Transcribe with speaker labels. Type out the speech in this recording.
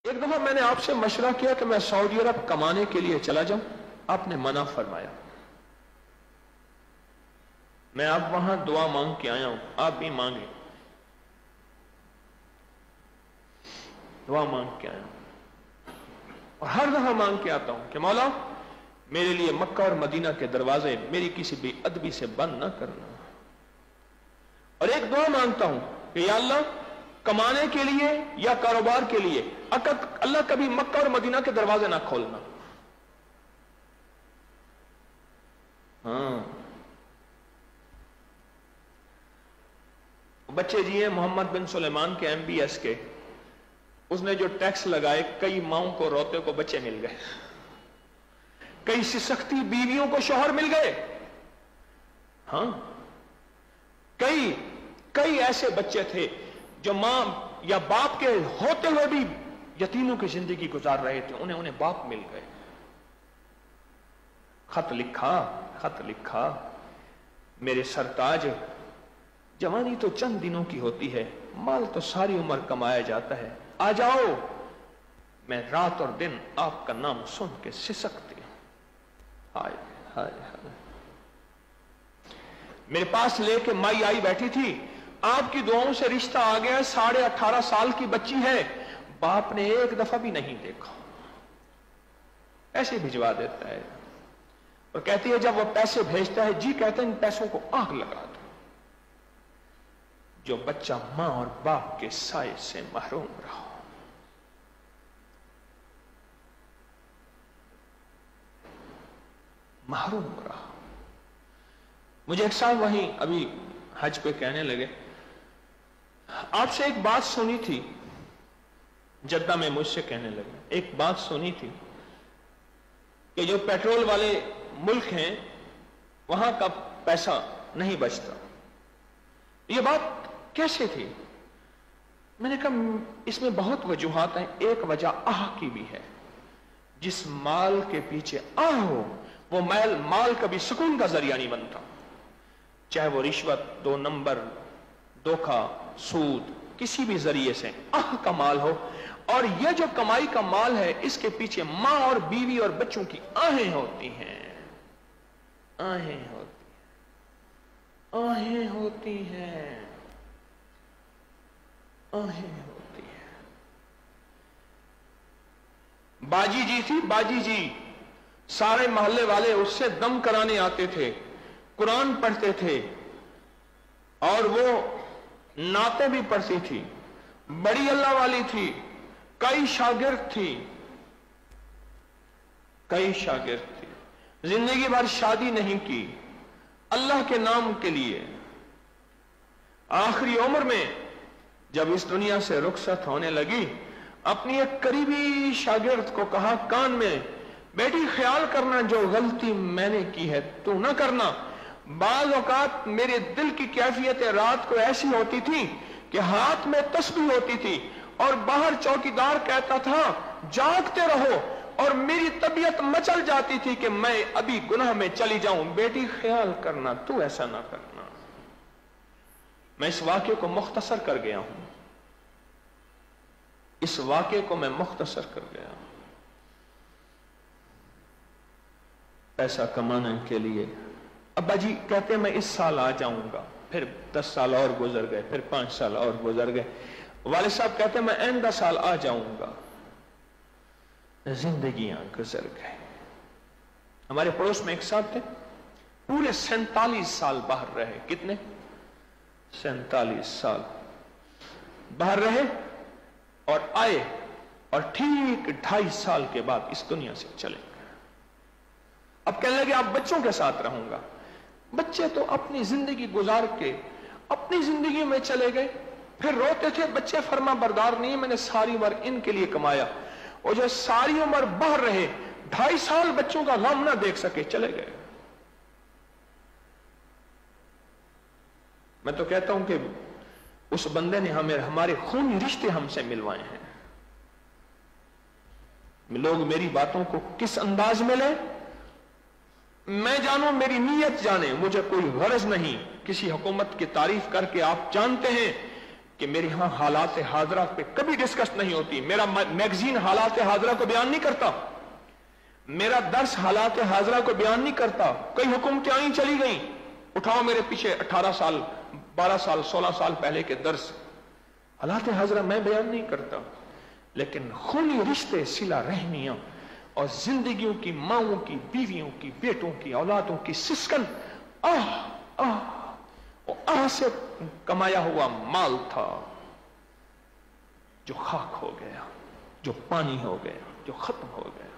Speaker 1: ایک دفعہ میں نے آپ سے مشورہ کیا کہ میں سعودی عرب کمانے کے لیے چلا جاؤں، آپ نے منع فرمایا۔ میں اب وہاں دعا مانگ کے آیا ہوں، آپ بھی مانگیں، دعا مانگ کے آیا ہوں، اور ہر دفعہ مانگ کے آتا ہوں کہ مولا میرے لیے مکہ اور مدینہ کے دروازے میری کسی بے ادبی سے بند نہ کرنا، اور ایک دعا مانگتا ہوں کہ یا اللہ کمانے کے لیے یا کاروبار کے لیے اللہ کبھی مکہ اور مدینہ کے دروازے نہ کھولنا۔ ہاں بچے جی ہیں محمد بن سلیمان کے MBS کے، اس نے جو ٹیکس لگائے کئی ماؤں کو روتے کو بچے مل گئے، کئی سسختی بیویوں کو شوہر مل گئے، ہاں کئی ایسے بچے تھے جو ماں یا باپ کے ہوتے ہوئے بھی یتیموں کی زندگی گزار رہے تھے، انہیں باپ مل گئے۔ خط لکھا میرے سرتاج، جوانی تو چند دنوں کی ہوتی ہے، مال تو ساری عمر کمایا جاتا ہے، آ جاؤ، میں رات اور دن آپ کا نام سن کے سسکتی ہوں۔ ہائے ہائے ہائے، میرے پاس لے کے مائی آئی بیٹھی تھی، آپ کی دعاؤں سے رشتہ آ گیا، 18.5 سال کی بچی ہے، باپ نے ایک دفعہ بھی نہیں دیکھا، ایسے بھجوا دیتا ہے، اور کہتی ہے جب وہ پیسے بھیجتا ہے جی کہتے ہیں ان پیسوں کو آگ لگا دو۔ جو بچہ ماں اور باپ کے سائے سے محروم رہا، محروم رہا۔ مجھے ایک صاحب وہیں ابھی حج پہ کہنے لگے آپ سے ایک بات سنی تھی، جدہ میں مجھ سے کہنے لگے ایک بات سنی تھی کہ جو پیٹرول والے ملک ہیں وہاں کا پیسہ نہیں بچتا، یہ بات کیسے تھی؟ میں نے کہا اس میں بہت وجوہات ہیں، ایک وجہ آہ کی بھی ہے، جس مال کے پیچھے آہ ہو وہ مال کبھی سکون کا ذریعہ نہیں بنتا، چاہے وہ رشوت، 2 نمبر، دھوکہ، سود، کسی بھی ذریعے سے آہ کا مال ہو، اور یہ جو کمائی کا مال ہے اس کے پیچھے ماں اور بیوی اور بچوں کی آہیں ہوتی ہیں، آہیں ہوتی ہیں۔ باجی جی تھی، باجی جی، سارے محلے والے اس سے دم کرانے آتے تھے، قرآن پڑھتے تھے، اور وہ نعتیں بھی پڑھتی تھی، بڑی اللہ والی تھی، کئی شاگرد تھی، زندگی بھر شادی نہیں کی، اللہ کے نام کے لیے۔ آخری عمر میں جب اس دنیا سے رخصت ہونے لگی، اپنی ایک قریبی شاگرد کو کہا کان میں، بیٹی خیال کرنا جو غلطی میں نے کی ہے تو نہ کرنا۔ بعض اوقات میرے دل کی کیفیت رات کو ایسی ہوتی تھی کہ ہاتھ میں تسبیح ہوتی تھی اور باہر چوکیدار کہتا تھا جاگتے رہو، اور میری طبیعت مچل جاتی تھی کہ میں ابھی گناہ میں چلی جاؤں، بیٹی خیال کرنا تو ایسا نہ کرنا۔ میں اس واقعے کو مختصر کر گیا ہوں، اس واقعے کو میں مختصر کر گیا ہوں۔ پیسہ کمانے کے لیے ابا جی کہتے ہیں میں اس سال آ جاؤں گا، پھر 10 سال اور گزر گئے، پھر 5 سال اور گزر گئے، والد صاحب کہتے ہیں میں آئندہ سال آ جاؤں گا، زندگیاں گزر گئے۔ ہمارے پڑوس میں ایک صاحب تھے، پورے 47 سال باہر رہے، کتنے؟ 47 سال باہر رہے اور آئے، اور ٹھیک 2.5 سال کے بعد اس دنیا سے چلے گئے۔ اب کہنے لگے آپ بچوں کے ساتھ رہوں گا، بچے تو اپنی زندگی گزار کے اپنی زندگی میں چلے گئے، پھر روتے تھے بچے فرما بردار نہیں، میں نے ساری عمر ان کے لیے کمایا، اور جو ساری عمر باہر رہے 2.5 سال بچوں کا غم نہ دیکھ سکے، چلے گئے۔ میں تو کہتا ہوں کہ اس بندے نے ہمارے خونی رشتے ہم سے ملوائے ہیں۔ لوگ میری باتوں کو کس انداز میں لیں میں جانوں، میری نیت جانے، مجھے کوئی غرض نہیں کسی حکومت کی تعریف کر کے۔ آپ جانتے ہیں کہ میری ہاں حالات حاضرہ پہ کبھی ڈسکس نہیں ہوتی. میرا میگزین حالات حاضرہ کو بیان نہیں کرتا, میرا درس حالات حاضرہ کو بیان نہیں کرتا. کئی حکومتیں آئیں چلی گئیں, اٹھاؤ میرے پیچھے 18 سال 12 سال 16 سال پہلے کے درس, حالات حاضرہ میں بیان نہیں کرتا. لیکن خونی رشتے, صلہ رحمیاں اور زندگیوں کی, ماؤں کی, بیویوں کی, بیٹوں کی, اولادوں کی سسکن, آہ سے کمایا ہوا مال تھا جو خاک ہو گیا, جو پانی ہو گیا, جو ختم ہو گیا.